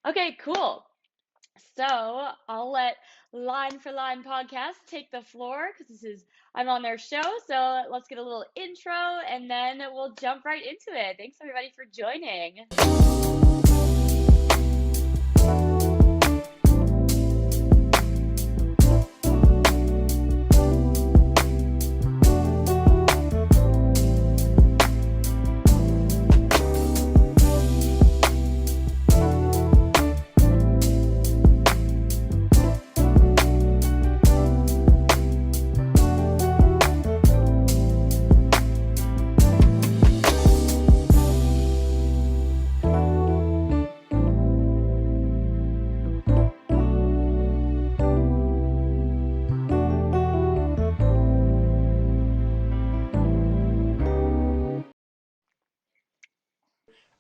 Okay, cool. So I'll let Line for Line podcast take the floor because I'm on their show. So let's get a little intro and then we'll jump right into it. Thanks everybody for joining.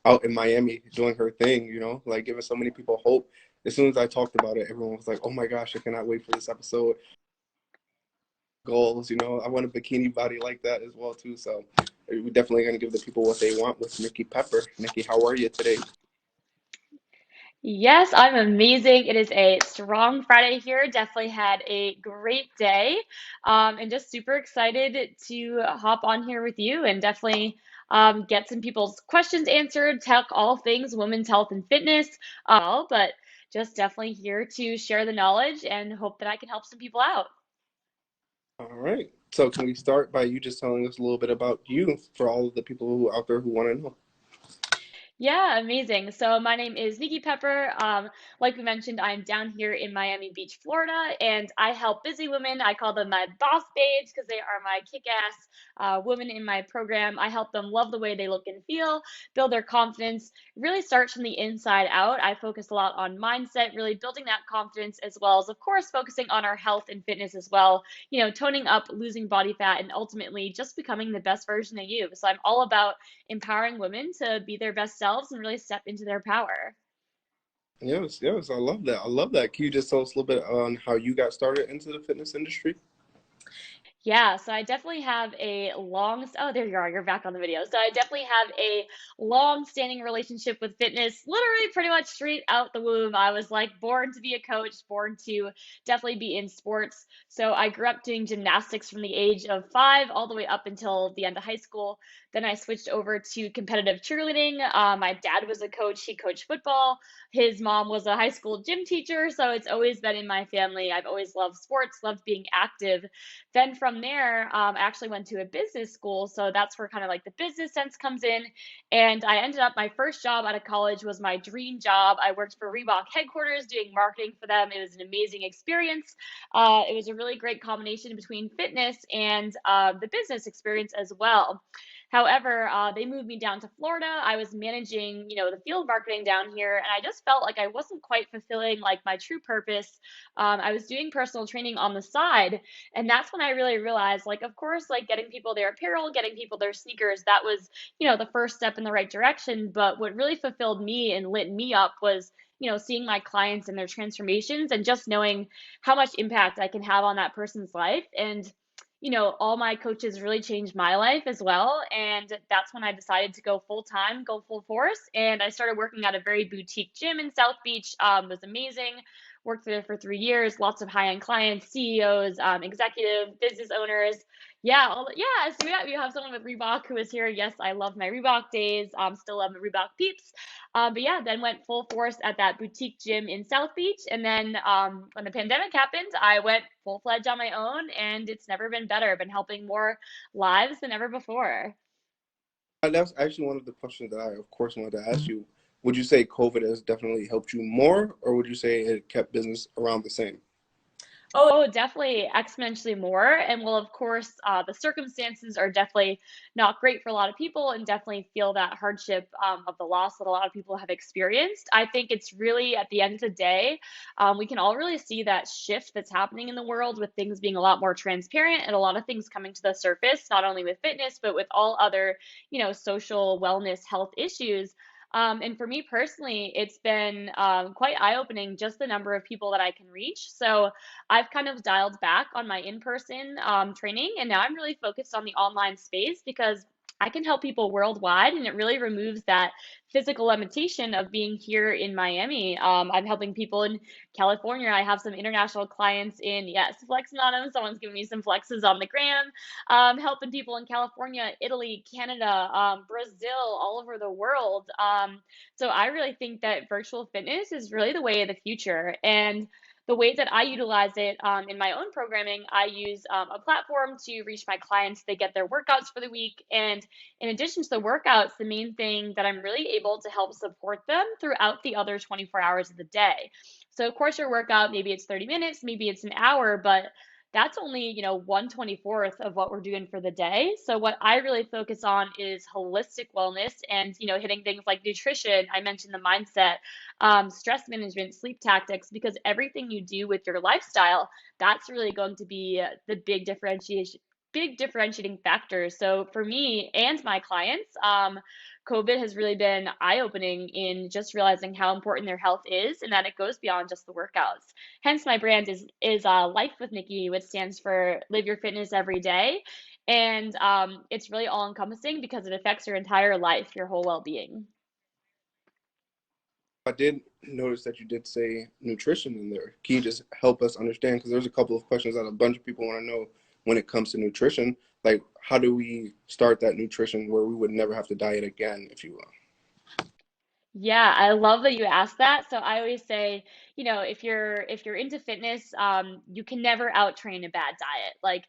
Out in Miami doing her thing, like giving so many people hope. As soon as I talked about it, everyone was like, "Oh my gosh, I cannot wait for this episode." Goals, I want a bikini body like that as well too. So we're definitely gonna give the people what they want with Nikki Pepper. Nikki, how are you today? Yes, I'm amazing. It is a strong Friday here. Definitely had a great day. And just super excited to hop on here with you and definitely get some people's questions answered, talk all things women's health and fitness, but just definitely here to share the knowledge and hope that I can help some people out. All right. So can we start by you just telling us a little bit about you for all of the people who out there who want to know? Yeah, amazing. So my name is Nikki Pepper. Like we mentioned, I'm down here in Miami Beach, Florida, and I help busy women. I call them my boss babes because they are my kick-ass women in my program. I help them love the way they look and feel, build their confidence. It really starts from the inside out. I focus a lot on mindset, really building that confidence, as well as, of course, focusing on our health and fitness as well. Toning up, losing body fat, and ultimately just becoming the best version of you. So I'm all about empowering women to be their best selves and really step into their power. Yes, yes, I love that. I love that. Can you just tell us a little bit on how you got started into the fitness industry? Yeah, so I definitely have a oh, there you are, you're back on the video. So I definitely have a long-standing relationship with fitness, literally pretty much straight out the womb. I was like born to be a coach, born to definitely be in sports. So I grew up doing gymnastics from the age of 5 all the way up until the end of high school. Then I switched over to competitive cheerleading. My dad was a coach, he coached football. His mom was a high school gym teacher, so it's always been in my family. I've always loved sports, loved being active. Then from there, I actually went to a business school. So that's where kind of like the business sense comes in. And I ended up, my first job out of college was my dream job. I worked for Reebok headquarters doing marketing for them. It was an amazing experience. It was a really great combination between fitness and the business experience as well. However, they moved me down to Florida. I was managing, the field marketing down here, and I just felt like I wasn't quite fulfilling like my true purpose. I was doing personal training on the side, and that's when I really realized, like, of course, like getting people their apparel, getting people their sneakers, that was, the first step in the right direction. But what really fulfilled me and lit me up was, seeing my clients and their transformations and just knowing how much impact I can have on that person's life. And, all my coaches really changed my life as well. And that's when I decided to go full time, go full force. And I started working at a very boutique gym in South Beach. It was amazing. Worked there for 3 years, lots of high-end clients, CEOs, executive business owners. Yeah, yeah. So we have someone with Reebok who is here. Yes, I love my Reebok days. Still love the Reebok peeps. But yeah, then went full force at that boutique gym in South Beach. And then when the pandemic happened, I went full-fledged on my own, and it's never been better. I've been helping more lives than ever before. That's actually one of the questions that I, of course, wanted to ask you. Would you say COVID has definitely helped you more, or would you say it kept business around the same? Oh, definitely exponentially more. And well, of course, the circumstances are definitely not great for a lot of people and definitely feel that hardship of the loss that a lot of people have experienced. I think it's really at the end of the day, we can all really see that shift that's happening in the world with things being a lot more transparent and a lot of things coming to the surface, not only with fitness, but with all other, social wellness health issues. And for me personally, it's been quite eye-opening just the number of people that I can reach. So I've kind of dialed back on my in-person training, and now I'm really focused on the online space because I can help people worldwide, and it really removes that physical limitation of being here in Miami. I'm helping people in California. I have some international clients in, yes, flexing on them. Someone's giving me some flexes on the gram. Helping people in California, Italy, Canada, Brazil, all over the world. So I really think that virtual fitness is really the way of the future. And the way that I utilize it in my own programming, I use a platform to reach my clients. They get their workouts for the week. And in addition to the workouts, the main thing that I'm really able to help support them throughout the other 24 hours of the day. So, of course, your workout, maybe it's 30 minutes, maybe it's an hour, but that's only, 1/24th of what we're doing for the day. So what I really focus on is holistic wellness and, hitting things like nutrition. I mentioned the mindset, stress management, sleep tactics, because everything you do with your lifestyle, that's really going to be the big differentiating factor. So for me and my clients, COVID has really been eye-opening in just realizing how important their health is and that it goes beyond just the workouts. Hence, my brand is Life with Nikki, which stands for Live Your Fitness Every Day, and it's really all-encompassing because it affects your entire life, your whole well-being. I did notice that you did say nutrition in there. Can you just help us understand? Because there's a couple of questions that a bunch of people want to know when it comes to nutrition. Like, how do we start that nutrition where we would never have to diet again, if you will? Yeah, I love that you asked that. So I always say, if you're into fitness, you can never out train a bad diet. Like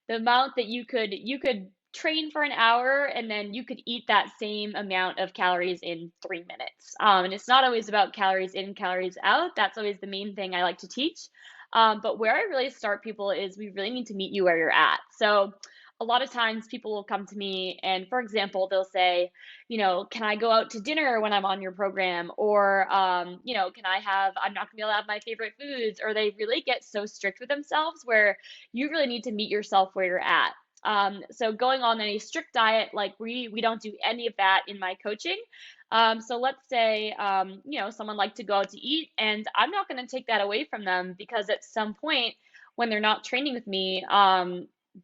the amount that you could train for an hour and then you could eat that same amount of calories in 3 minutes. And it's not always about calories in, calories out. That's always the main thing I like to teach. But where I really start people is we really need to meet you where you're at. So a lot of times people will come to me and, for example, they'll say, can I go out to dinner when I'm on your program? Or, I'm not gonna be able to have my favorite foods. Or they really get so strict with themselves where you really need to meet yourself where you're at. So going on any strict diet, like we don't do any of that in my coaching. So let's say, someone like to go out to eat, and I'm not going to take that away from them because at some point when they're not training with me,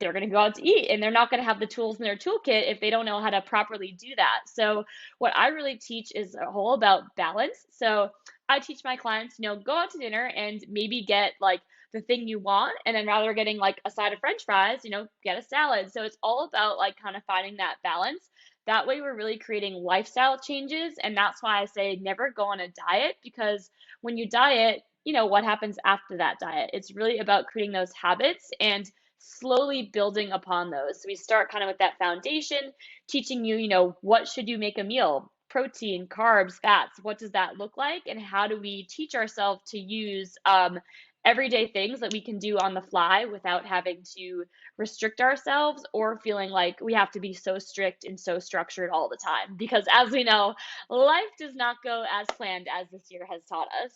they're going to go out to eat and they're not going to have the tools in their toolkit if they don't know how to properly do that. So, what I really teach is a whole about balance. So, I teach my clients, go out to dinner and maybe get like the thing you want. And then rather getting like a side of French fries, get a salad. So, it's all about like kind of finding that balance. That way, we're really creating lifestyle changes. And that's why I say never go on a diet because when you diet, what happens after that diet? It's really about creating those habits and slowly building upon those. So we start kind of with that foundation, teaching you, what should you make a meal? Protein, carbs, fats, what does that look like? And how do we teach ourselves to use everyday things that we can do on the fly without having to restrict ourselves or feeling like we have to be so strict and so structured all the time? Because as we know, life does not go as planned as this year has taught us.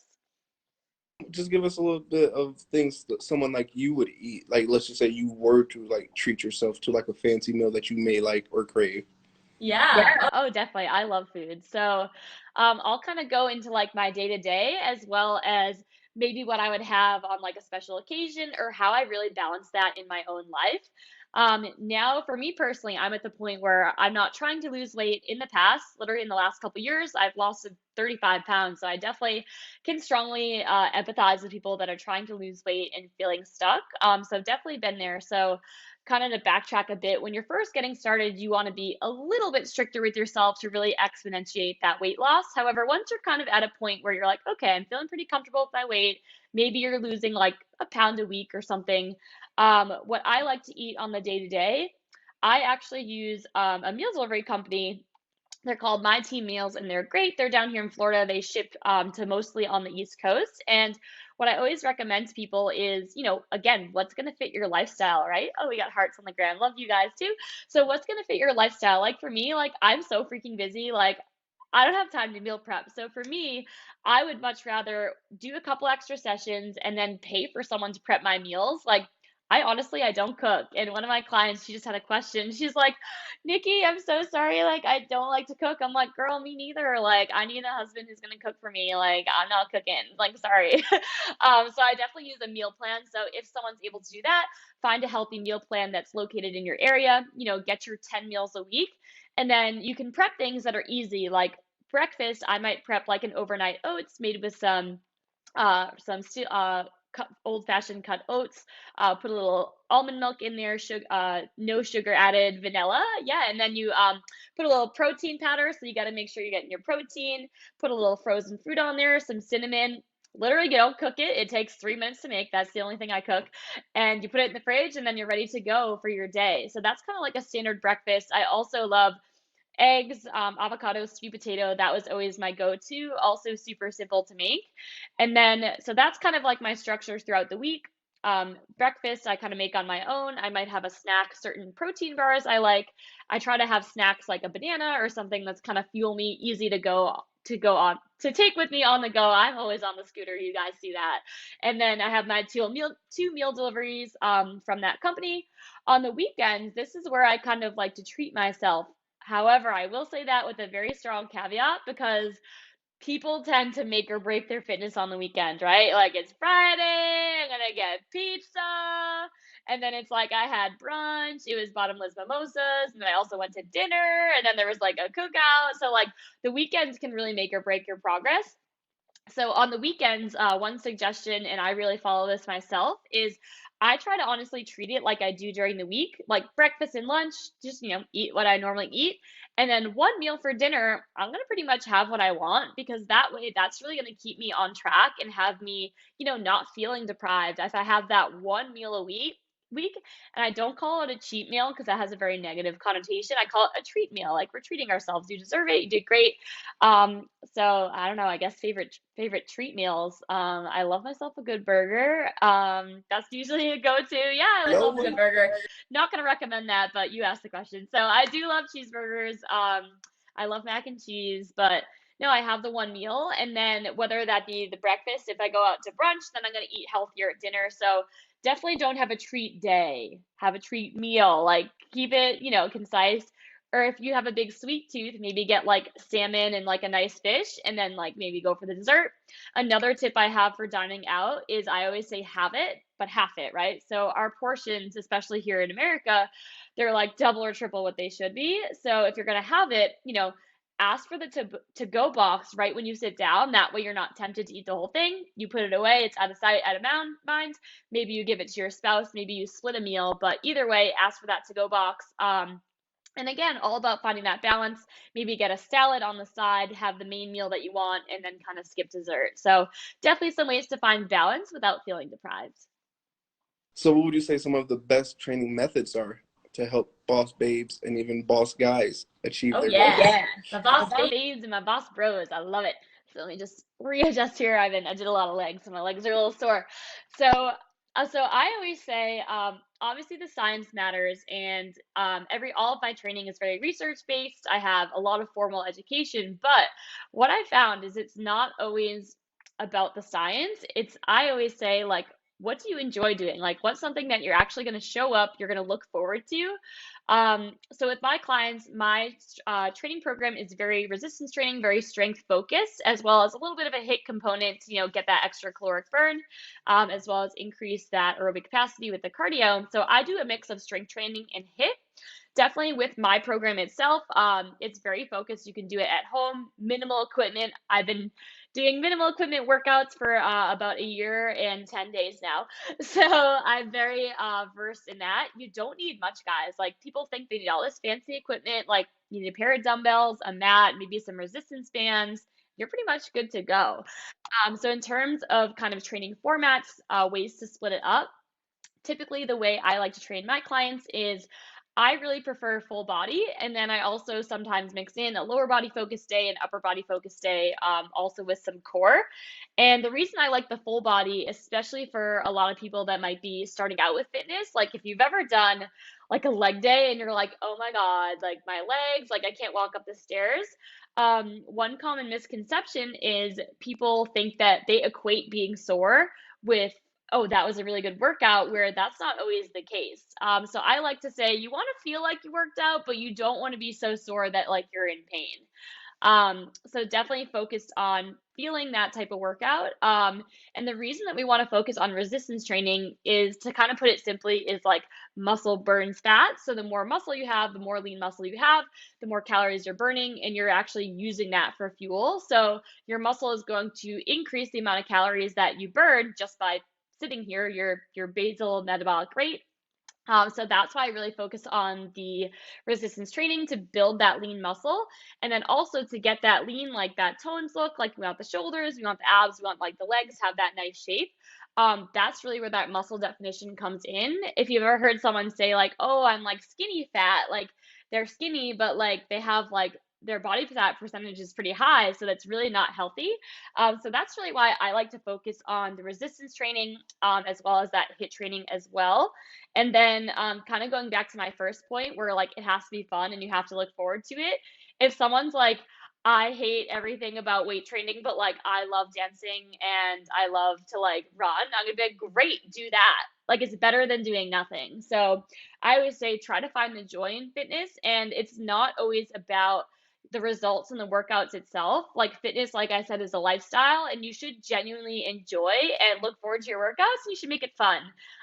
Just give us a little bit of things that someone like you would eat. Like, let's just say you were to like treat yourself to like a fancy meal that you may like or crave. Yeah. Oh, definitely. I love food. So, I'll kind of go into like my day to day as well as maybe what I would have on like a special occasion or how I really balance that in my own life. Now for me personally, I'm at the point where I'm not trying to lose weight. In the past, literally in the last couple years, I've lost 35 pounds. So I definitely can strongly empathize with people that are trying to lose weight and feeling stuck. So I've definitely been there. So kind of to backtrack a bit, when you're first getting started, you want to be a little bit stricter with yourself to really exponentiate that weight loss. However, once you're kind of at a point where you're like, okay, I'm feeling pretty comfortable with my weight, maybe you're losing like a pound a week or something. What I like to eat on the day to day, I actually use a meal delivery company. They're called My Team Meals, and they're great. They're down here in Florida. They ship to mostly on the East Coast. And what I always recommend to people is, again, what's going to fit your lifestyle, right? Oh, we got hearts on the ground. Love you guys too. So, what's going to fit your lifestyle? Like for me, like I'm so freaking busy. Like I don't have time to meal prep. So for me, I would much rather do a couple extra sessions and then pay for someone to prep my meals. Like I don't cook. And one of my clients, she just had a question. She's like, Nikki, I'm so sorry. Like, I don't like to cook. I'm like, girl, me neither. Like, I need a husband who's gonna cook for me. Like, I'm not cooking. Like, sorry. So I definitely use a meal plan. So if someone's able to do that, find a healthy meal plan that's located in your area. Get your 10 meals a week. And then you can prep things that are easy. Like breakfast, I might prep like an overnight oats made with some old-fashioned cut oats. Put a little almond milk in there, sugar, no sugar added, vanilla. Yeah, and then you put a little protein powder. So you got to make sure you're getting your protein. Put a little frozen fruit on there, some cinnamon. Literally, you don't cook it. It takes 3 minutes to make. That's the only thing I cook. And you put it in the fridge, and then you're ready to go for your day. So that's kind of like a standard breakfast. I also love eggs, avocado, sweet potato. That was always my go-to. Also super simple to make. And then, so that's kind of like my structure throughout the week. Breakfast, I kind of make on my own. I might have a snack, certain protein bars I like. I try to have snacks like a banana or something that's kind of fuel me, easy to go on to take with me on the go. I'm always on the scooter. You guys see that. And then I have my two meal deliveries from that company. On the weekends, this is where I kind of like to treat myself. However, I will say that with a very strong caveat because people tend to make or break their fitness on the weekend, right? Like it's Friday, I'm gonna get pizza. And then it's like I had brunch, it was bottomless mimosas, and then I also went to dinner, and then there was like a cookout. So like the weekends can really make or break your progress. So on the weekends, one suggestion, and I really follow this myself, is I try to honestly treat it like I do during the week, like breakfast and lunch, just, eat what I normally eat. And then one meal for dinner, I'm going to pretty much have what I want because that way that's really going to keep me on track and have me, not feeling deprived. If I have that one meal a week, and I don't call it a cheat meal because that has a very negative connotation. I call it a treat meal. Like we're treating ourselves. You deserve it. You did great. So I don't know, I guess favorite treat meals. I love myself a good burger. That's usually a go-to. Yeah, I like No love a way. good burger. Not gonna recommend that, but you asked the question. So I do love cheeseburgers. I love mac and cheese, but no, I have the one meal, and then whether that be the breakfast, if I go out to brunch, then I'm gonna eat healthier at dinner. So definitely don't have a treat day. Have a treat meal. Like keep it, concise. Or if you have a big sweet tooth, maybe get like salmon and like a nice fish and then like maybe go for the dessert. Another tip I have for dining out is I always say have it, but half it, right? So our portions, especially here in America, they're like double or triple what they should be. So if you're gonna have it, ask for the to-go box right when you sit down. That way you're not tempted to eat the whole thing. You put it away, it's out of sight, out of mind. Maybe you give it to your spouse, maybe you split a meal, but either way, ask for that to-go box. And again, all about finding that balance. Maybe get a salad on the side, have the main meal that you want, and then kind of skip dessert. So, definitely some ways to find balance without feeling deprived. So, what would you say some of the best training methods are to help boss babes and even boss guys achieve Oh, their goals? yeah. My boss babes and my boss bros. I love it. So, let me just readjust here. I did a lot of legs, so my legs are a little sore. So I always say, obviously the science matters, and all of my training is very research based. I have a lot of formal education, but what I found is it's not always about the science. I always say like, what do you enjoy doing? Like, what's something that you're actually going to show up, you're going to look forward to? So with my clients, my training program is very resistance training, very strength focused, as well as a little bit of a hit component to, get that extra caloric burn, as well as increase that aerobic capacity with the cardio. So I do a mix of strength training and hit. Definitely with my program itself, it's very focused. You can do it at home, minimal equipment. I've been doing minimal equipment workouts for about a year and 10 days now. So I'm very versed in that. You don't need much, guys. Like people think they need all this fancy equipment, like you need a pair of dumbbells, a mat, maybe some resistance bands. You're pretty much good to go. So in terms of kind of training formats, ways to split it up, typically the way I like to train my clients is I really prefer full body, and then I also sometimes mix in a lower body focus day and upper body focus day, also with some core. And the reason I like the full body, especially for a lot of people that might be starting out with fitness, like if you've ever done like a leg day and you're like, oh my God, like my legs, like I can't walk up the stairs. One common misconception is people think that they equate being sore with oh, that was a really good workout, where that's not always the case. So I like to say you want to feel like you worked out, but you don't want to be so sore that like you're in pain. So definitely focused on feeling that type of workout. And the reason that we want to focus on resistance training is, to kind of put it simply, is like muscle burns fat. So the more muscle you have, the more lean muscle you have, the more calories you're burning, and you're actually using that for fuel. So your muscle is going to increase the amount of calories that you burn just by sitting here, your basal metabolic rate. So that's why I really focus on the resistance training, to build that lean muscle. And then also to get that lean, like that tones look, like we want the shoulders, we want the abs, we want like the legs have that nice shape. That's really where that muscle definition comes in. If you've ever heard someone say like, oh, I'm like skinny fat, like they're skinny, but like they have like their body fat percentage is pretty high, so that's really not healthy. So that's really why I like to focus on the resistance training, as well as that HIIT training as well. And then kind of going back to my first point, where like it has to be fun and you have to look forward to it. If someone's like, I hate everything about weight training, but like I love dancing and I love to like run, I'm gonna be like, great, do that. Like it's better than doing nothing. So I always say try to find the joy in fitness, and it's not always about the results and the workouts itself. Like fitness, like I said, is a lifestyle, and you should genuinely enjoy and look forward to your workouts, and you should make it fun.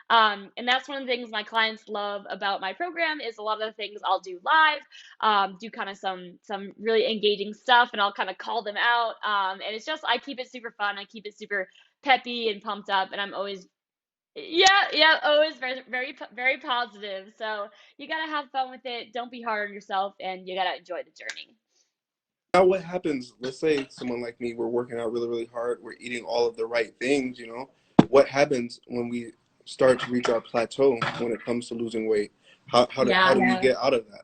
And that's one of the things my clients love about my program, is a lot of the things I'll do live, do kind of some really engaging stuff, and I'll kind of call them out. And it's just, I keep it super fun, I keep it super peppy and pumped up, and I'm always, yeah, always very positive. So you gotta have fun with it. Don't be hard on yourself, and you gotta enjoy the journey. Now, what happens? Let's say someone like me, we're working out really, really hard. We're eating all of the right things, you know. What happens when we start to reach our plateau when it comes to losing weight? How Yeah. do we get out of that?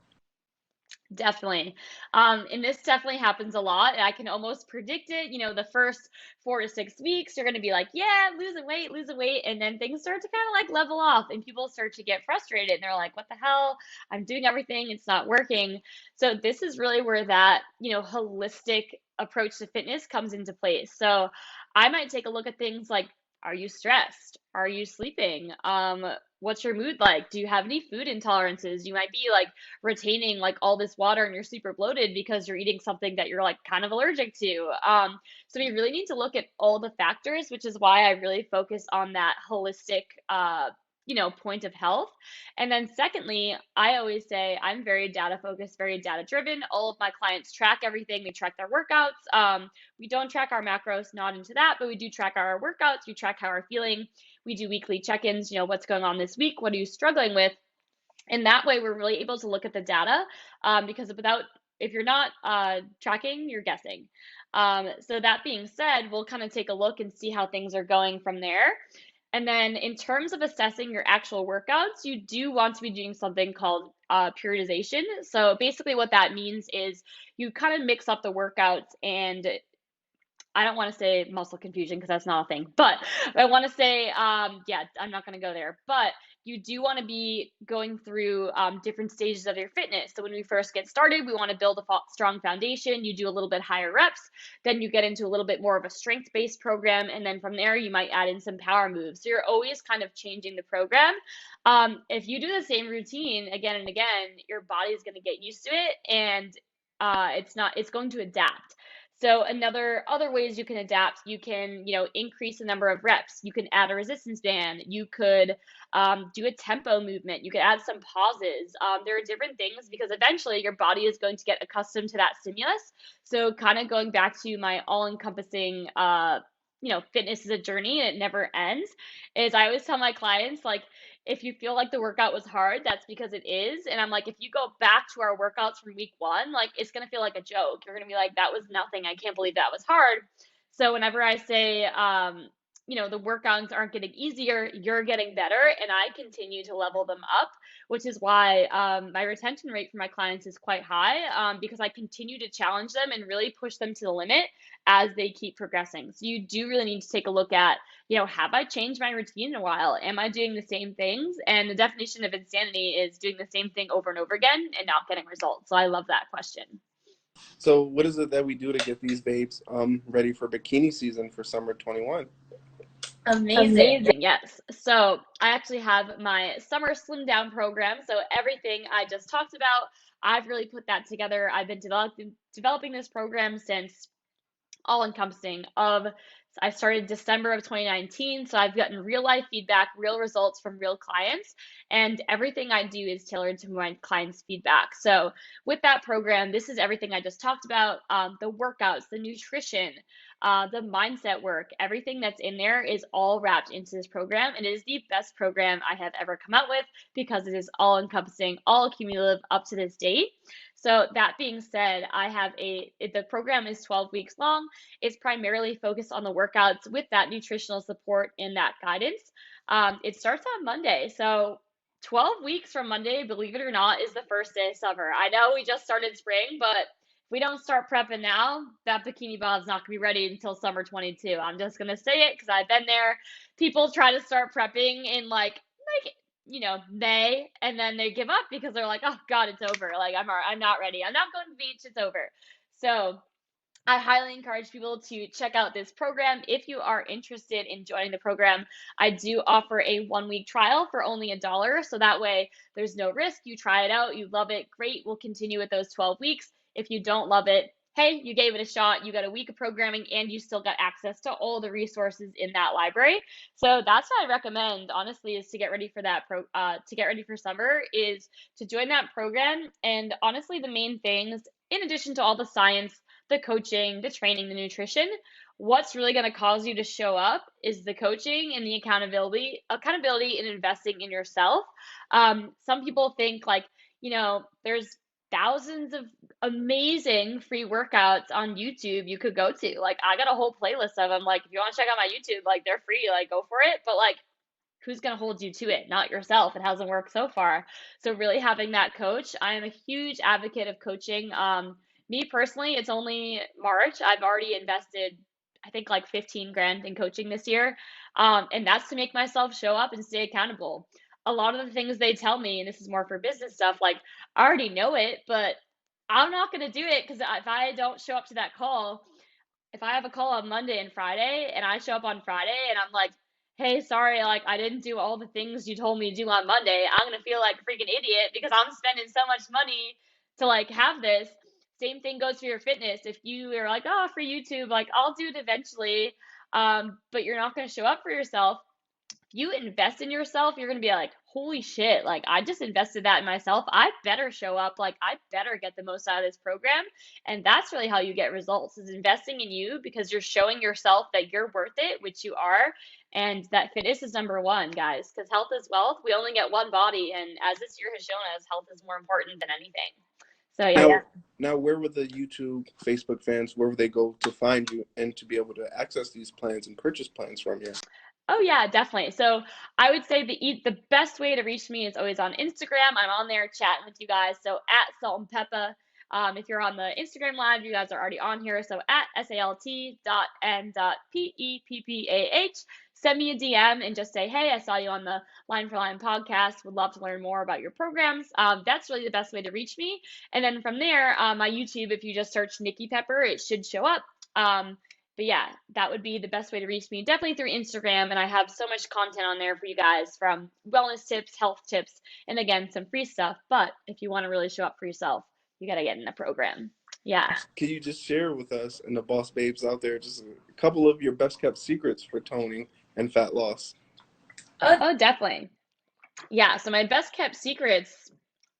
Definitely. And this definitely happens a lot. I can almost predict it. You know, the first 4 to 6 weeks, you're going to be like, yeah, losing weight, losing weight. And then things start to kind of like level off, and people start to get frustrated. And they're like, what the hell? I'm doing everything. It's not working. So this is really where that, holistic approach to fitness comes into place. So I might take a look at things like, are you stressed? Are you sleeping? What's your mood like? Do you have any food intolerances? You might be like retaining like all this water and you're super bloated because you're eating something that you're like kind of allergic to. So we really need to look at all the factors, which is why I really focus on that holistic, point of health. And then secondly, I always say I'm very data focused, very data driven. All of my clients track everything. They track their workouts. We don't track our macros, not into that, but we do track our workouts. We track how we're feeling. We do weekly check-ins, what's going on this week? What are you struggling with? And that way, we're really able to look at the data, because if you're not tracking, you're guessing. So that being said, we'll kind of take a look and see how things are going from there. And then in terms of assessing your actual workouts, you do want to be doing something called periodization. So basically what that means is you kind of mix up the workouts, and I don't want to say muscle confusion because that's not a thing, but I want to say, yeah, I'm not going to go there. But you do want to be going through different stages of your fitness. So when we first get started, we want to build a strong foundation. You do a little bit higher reps, then you get into a little bit more of a strength-based program, and then from there you might add in some power moves. So you're always kind of changing the program. If you do the same routine again and again, your body is going to get used to it, and it's going to adapt. So other ways you can adapt, you can, increase the number of reps. You can add a resistance band. You could do a tempo movement. You could add some pauses. There are different things, because eventually your body is going to get accustomed to that stimulus. So kind of going back to my all-encompassing, fitness is a journey and it never ends, is I always tell my clients, like, if you feel like the workout was hard, that's because it is. And I'm like, if you go back to our workouts from week one, like it's gonna feel like a joke. You're gonna be like, that was nothing. I can't believe that was hard. So whenever I say, the workouts aren't getting easier, you're getting better, and I continue to level them up, which is why my retention rate for my clients is quite high, because I continue to challenge them and really push them to the limit as they keep progressing. So you do really need to take a look at, have I changed my routine in a while? Am I doing the same things? And the definition of insanity is doing the same thing over and over again and not getting results. So I love that question. So, what is it that we do to get these babes ready for bikini season for summer 21? Amazing. Yes. So I actually have my summer slim down program. So everything I just talked about, I've really put that together. I've been developing this program since all encompassing of I started December of 2019, so I've gotten real life feedback, real results from real clients, and everything I do is tailored to my clients' feedback. So with that program, this is everything I just talked about, the workouts, the nutrition, the mindset work, everything that's in there is all wrapped into this program, and it is the best program I have ever come out with because it is all encompassing, all cumulative up to this date. So that being said, the program is 12 weeks long. It's primarily focused on the workouts with that nutritional support and that guidance. It starts on Monday. So 12 weeks from Monday, believe it or not, is the first day of summer. I know we just started spring, but if we don't start prepping now, that bikini bod's not gonna be ready until summer 22. I'm just gonna say it because I've been there. People try to start prepping in May, and then they give up because they're like, oh God, it's over. Like I'm not ready. I'm not going to the beach. It's over. So I highly encourage people to check out this program. If you are interested in joining the program, I do offer a 1 week trial for only $1. So that way there's no risk. You try it out, you love it, great. We'll continue with those 12 weeks. If you don't love it, hey, you gave it a shot. You got a week of programming and you still got access to all the resources in that library. So that's what I recommend, honestly, is to get ready for to get ready for summer is to join that program. And honestly, the main things, in addition to all the science, the coaching, the training, the nutrition. What's really going to cause you to show up is the coaching and the accountability in investing in yourself. Some people think there's thousands of amazing free workouts on YouTube you could go to. Like I got a whole playlist of them. Like if you want to check out my YouTube, like they're free, like go for it. But like who's going to hold you to it? Not yourself. It hasn't worked so far. So really having that coach, I am a huge advocate of coaching. Me personally, it's only March. I've already invested, I think like 15 grand in coaching this year. And that's to make myself show up and stay accountable. A lot of the things they tell me, and this is more for business stuff, like I already know it, but I'm not going to do it because if I don't show up to that call, if I have a call on Monday and Friday and I show up on Friday and I'm like, hey, sorry, like I didn't do all the things you told me to do on Monday, I'm gonna feel like a freaking idiot because I'm spending so much money to like have this. Same thing goes for your fitness. If you are like, oh, for YouTube, like I'll do it eventually, but you're not gonna show up for yourself, you invest in yourself, you're going to be like, holy shit, like I just invested that in myself. I better show up. Like I better get the most out of this program. And that's really how you get results is investing in you because you're showing yourself that you're worth it, which you are. And that fitness is number one, guys, because health is wealth. We only get one body. And as this year has shown us, health is more important than anything. So yeah. Now, now, where would the YouTube, Facebook fans, where would they go to find you and to be able to access these plans and purchase plans from you? Oh yeah, definitely. So I would say the best way to reach me is always on Instagram. I'm on there chatting with you guys. So at Salt and Peppa. If you're on the Instagram live, you guys are already on here. So at SALT.N.PEPPAH. Send me a DM and just say, hey, I saw you on the Line for Line podcast. Would love to learn more about your programs. That's really the best way to reach me. And then from there, my YouTube, if you just search Nikki Pepper, it should show up. But yeah, that would be the best way to reach me. Definitely through Instagram. And I have so much content on there for you guys from wellness tips, health tips, and again, some free stuff. But if you want to really show up for yourself, you got to get in the program. Yeah. Can you just share with us and the boss babes out there just a couple of your best kept secrets for toning and fat loss? Oh, definitely. Yeah. So my best kept secrets,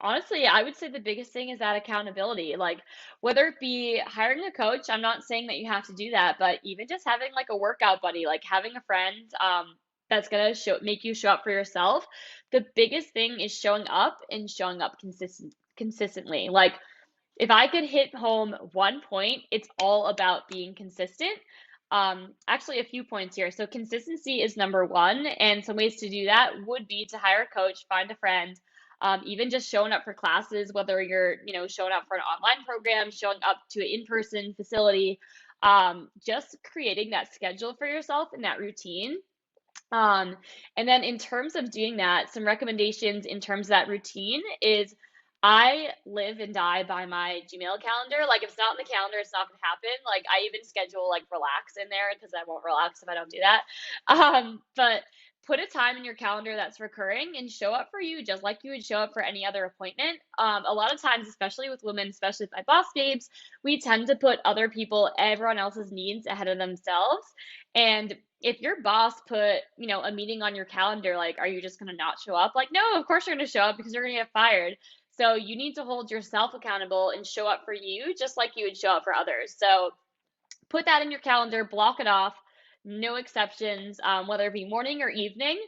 honestly, I would say the biggest thing is that accountability. Like whether it be hiring a coach, I'm not saying that you have to do that, but even just having like a workout buddy, like having a friend that's gonna make you show up for yourself. The biggest thing is showing up and showing up consistently. Like if I could hit home one point, it's all about being consistent. Actually, a few points here. So, consistency is number one, and some ways to do that would be to hire a coach, find a friend, even just showing up for classes, whether you're, showing up for an online program, showing up to an in-person facility, just creating that schedule for yourself and that routine. Um, and then in terms of doing that, some recommendations in terms of that routine is I live and die by my Gmail calendar. Like if it's not in the calendar, it's not gonna happen. Like I even schedule like relax in there because I won't relax if I don't do that. But put a time in your calendar that's recurring and show up for you just like you would show up for any other appointment. A lot of times, especially with women, especially with my boss babes, we tend to put other people, everyone else's needs ahead of themselves. And if your boss put, a meeting on your calendar, like, are you just going to not show up? Like, no, of course you're going to show up because you're going to get fired. So you need to hold yourself accountable and show up for you just like you would show up for others. So put that in your calendar, block it off, no exceptions, whether it be morning or evening.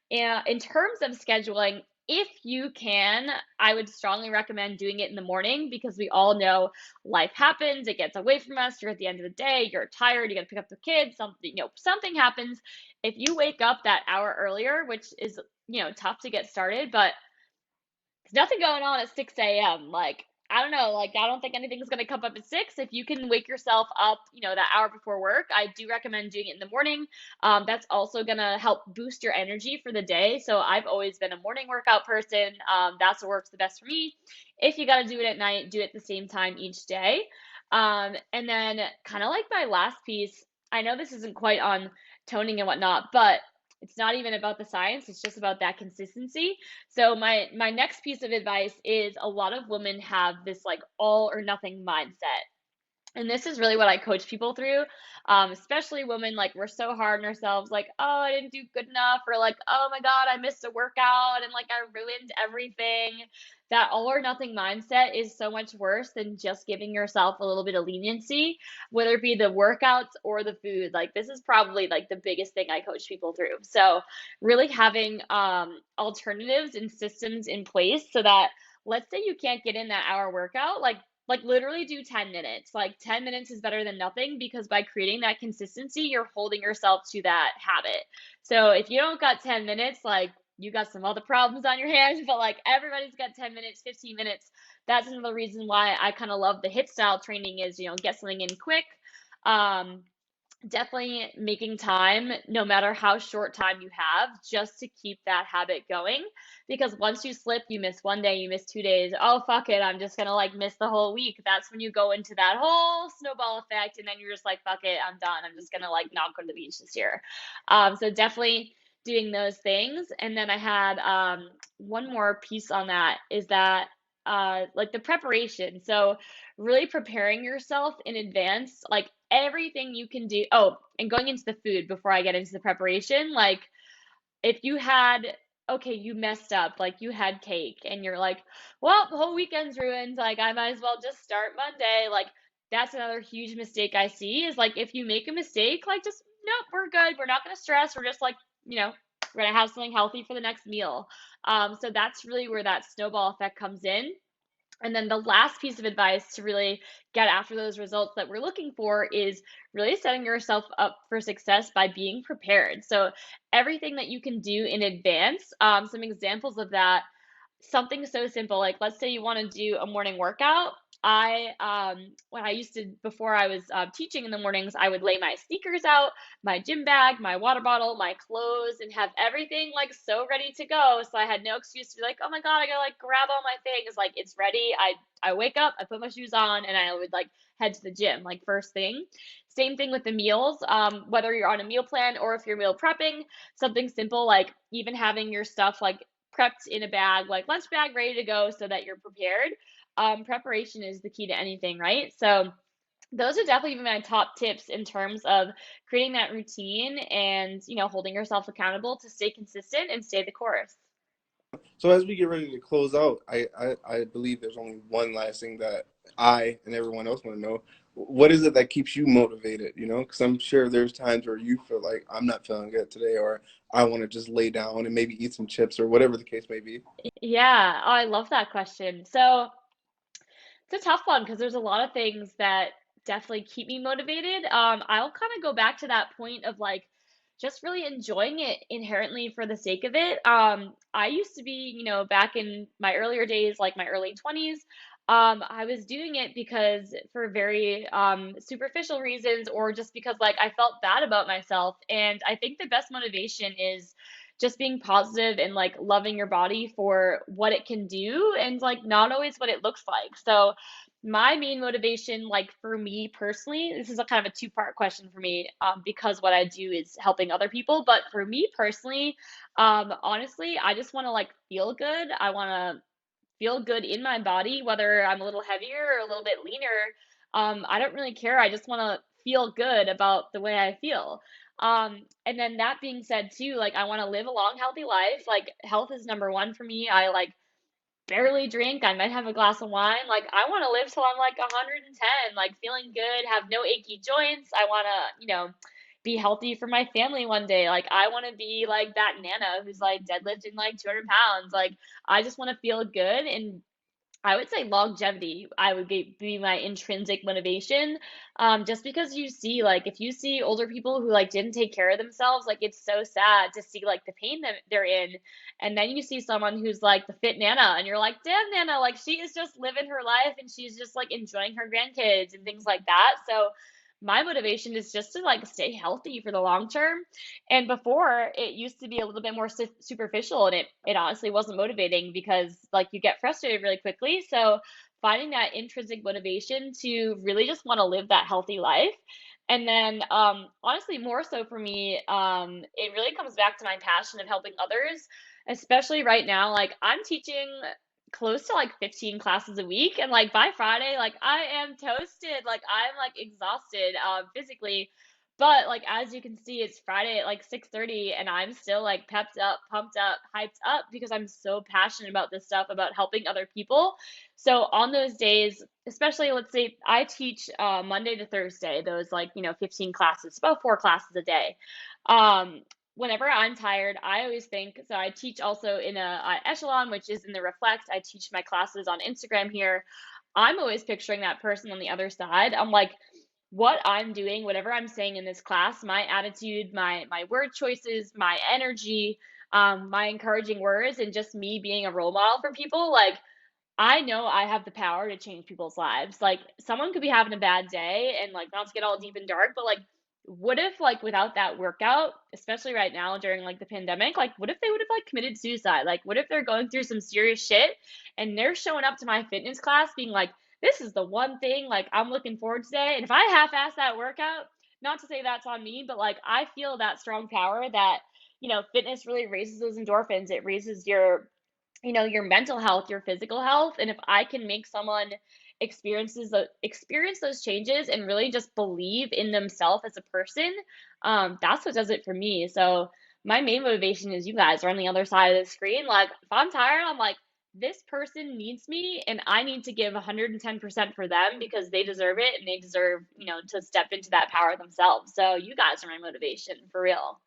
And in terms of scheduling, if you can, I would strongly recommend doing it in the morning because we all know life happens, it gets away from us. You're at the end of the day, you're tired, you got to pick up the kids, something happens. If you wake up that hour earlier, which is, tough to get started, but there's nothing going on at 6 a.m. Like, I don't know, like, I don't think anything's going to come up at 6. If you can wake yourself up, that hour before work, I do recommend doing it in the morning. That's also going to help boost your energy for the day. So I've always been a morning workout person. That's what works the best for me. If you got to do it at night, do it at the same time each day. And then, kind of like my last piece, I know this isn't quite on toning and whatnot, but it's not even about the science, it's just about that consistency. So my next piece of advice is a lot of women have this like all or nothing mindset. And this is really what I coach people through, especially women. Like, we're so hard on ourselves, like, oh, I didn't do good enough, or like, oh my God, I missed a workout and like I ruined everything. That all or nothing mindset is so much worse than just giving yourself a little bit of leniency, whether it be the workouts or the food. Like, this is probably like the biggest thing I coach people through. So, really having alternatives and systems in place so that, let's say you can't get in that hour workout, like literally do 10 minutes. Like 10 minutes is better than nothing because by creating that consistency, you're holding yourself to that habit. So if you don't got 10 minutes, like you got some other problems on your hands, but like everybody's got 10 minutes, 15 minutes. That's another reason why I kind of love the hit style training is, get something in quick. Um, Definitely making time, no matter how short time you have, just to keep that habit going. Because once you slip, you miss one day, you miss 2 days. Oh, fuck it, I'm just gonna like miss the whole week. That's when you go into that whole snowball effect, and then you're just like, fuck it, I'm done. I'm just gonna like not go to the beach this year. So definitely doing those things. And then I had one more piece on that is that like the preparation. So really preparing yourself in advance, like everything you can do. Oh, and going into the food before I get into the preparation, like if you had, okay, you messed up, like you had cake and you're like, well, the whole weekend's ruined, like I might as well just start Monday. Like that's another huge mistake I see is like if you make a mistake, like just nope, we're good. We're not gonna stress. We're just like, we're gonna have something healthy for the next meal. So that's really where that snowball effect comes in. And then the last piece of advice to really get after those results that we're looking for is really setting yourself up for success by being prepared. So, everything that you can do in advance, some examples of that, something so simple, like let's say you want to do a morning workout. When I used to, before I was teaching in the mornings, I would lay my sneakers out, my gym bag, my water bottle, my clothes, and have everything like so ready to go. So I had no excuse to be like, oh my God, I gotta like grab all my things. Like it's ready. I wake up, I put my shoes on, and I would like head to the gym like first thing. Same thing with the meals. Whether you're on a meal plan or if you're meal prepping, something simple like even having your stuff like prepped in a bag, like lunch bag ready to go so that you're prepared. Preparation is the key to anything, right? So those are definitely my top tips in terms of creating that routine and, holding yourself accountable to stay consistent and stay the course. So as we get ready to close out, I believe there's only one last thing that I and everyone else want to know. What is it that keeps you motivated? Because I'm sure there's times where you feel like I'm not feeling good today, or I want to just lay down and maybe eat some chips or whatever the case may be. Yeah, oh, I love that question. So it's a tough one because there's a lot of things that definitely keep me motivated. I'll kind of go back to that point of like just really enjoying it inherently for the sake of it. I used to be, back in my earlier days, like my early 20s, I was doing it because for very superficial reasons or just because like I felt bad about myself. And I think the best motivation is just being positive and like loving your body for what it can do and like not always what it looks like. So my main motivation, like for me personally, this is a kind of a two-part question for me, because what I do is helping other people. But for me personally, honestly, I just want to like feel good. I want to feel good in my body, whether I'm a little heavier or a little bit leaner. I don't really care. I just want to feel good about the way I feel. And then that being said, too, like I want to live a long, healthy life. Like health is number one for me. I like barely drink. I might have a glass of wine. Like I want to live till I'm like 110, like feeling good, have no achy joints. I want to, be healthy for my family one day. Like I want to be like that Nana who's like deadlifting like 200 pounds. Like I just want to feel good. And I would say longevity, I would be my intrinsic motivation. Just because you see, like, if you see older people who like didn't take care of themselves, like it's so sad to see like the pain that they're in. And then you see someone who's like the fit Nana, and you're like, damn Nana, like she is just living her life and she's just like enjoying her grandkids and things like that. So my motivation is just to like stay healthy for the long term. And before, it used to be a little bit more superficial, and it honestly wasn't motivating because like you get frustrated really quickly. So finding that intrinsic motivation to really just want to live that healthy life. And then honestly, more so for me, it really comes back to my passion of helping others, especially right now. Like I'm teaching close to like 15 classes a week, and like by Friday like I am toasted, like I'm like exhausted physically, but like as you can see, it's Friday at like 6:30 and I'm still like pepped up, pumped up, hyped up because I'm so passionate about this stuff, about helping other people. So on those days, especially let's say I teach Monday to Thursday, those like 15 classes, about 4 classes a day. Whenever I'm tired, I always think, so I teach also in a echelon, which is in the Reflect. I teach my classes on Instagram here. I'm always picturing that person on the other side. I'm like, what I'm doing, whatever I'm saying in this class, my attitude, my word choices, my energy, my encouraging words, and just me being a role model for people, like I know I have the power to change people's lives. Like someone could be having a bad day and like not to get all deep and dark, but like what if like without that workout, especially right now during like the pandemic, like what if they would have like committed suicide? Like what if they're going through some serious shit and they're showing up to my fitness class being like, this is the one thing like I'm looking forward to today. And if I half-ass that workout, not to say that's on me, but like I feel that strong power that, fitness really raises those endorphins. It raises your mental health, your physical health. And if I can make someone experience those changes and really just believe in themselves as a person, that's what does it for me. So my main motivation is you guys are on the other side of the screen. Like if I'm tired, I'm like, this person needs me and I need to give 110% for them because they deserve it and they deserve, to step into that power themselves. So you guys are my motivation for real.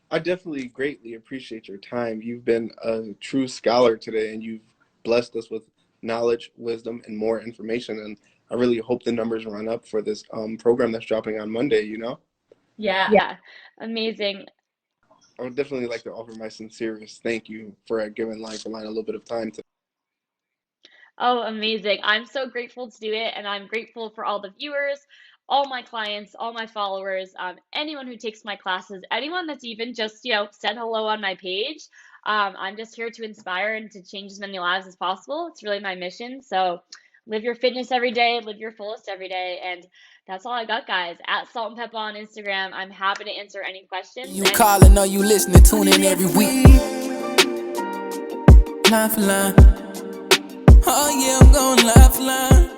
I definitely greatly appreciate your time. You've been a true scholar today, and you've blessed us with knowledge, wisdom, and more information. And I really hope the numbers run up for this program that's dropping on Monday, you know? Yeah, amazing. I would definitely like to offer my sincerest thank you for giving Line for Line a little bit of time to. Oh, amazing. I'm so grateful to do it, and I'm grateful for all the viewers, all my clients, all my followers, anyone who takes my classes, anyone that's even just, said hello on my page. I'm just here to inspire and to change as many lives as possible. It's really my mission. So live your fitness every day, live your fullest every day. And that's all I got, guys. At Salt and Pepper on Instagram. I'm happy to answer any questions. You calling or you listening, tune in every week. Line for line. Oh yeah, I'm going line for line.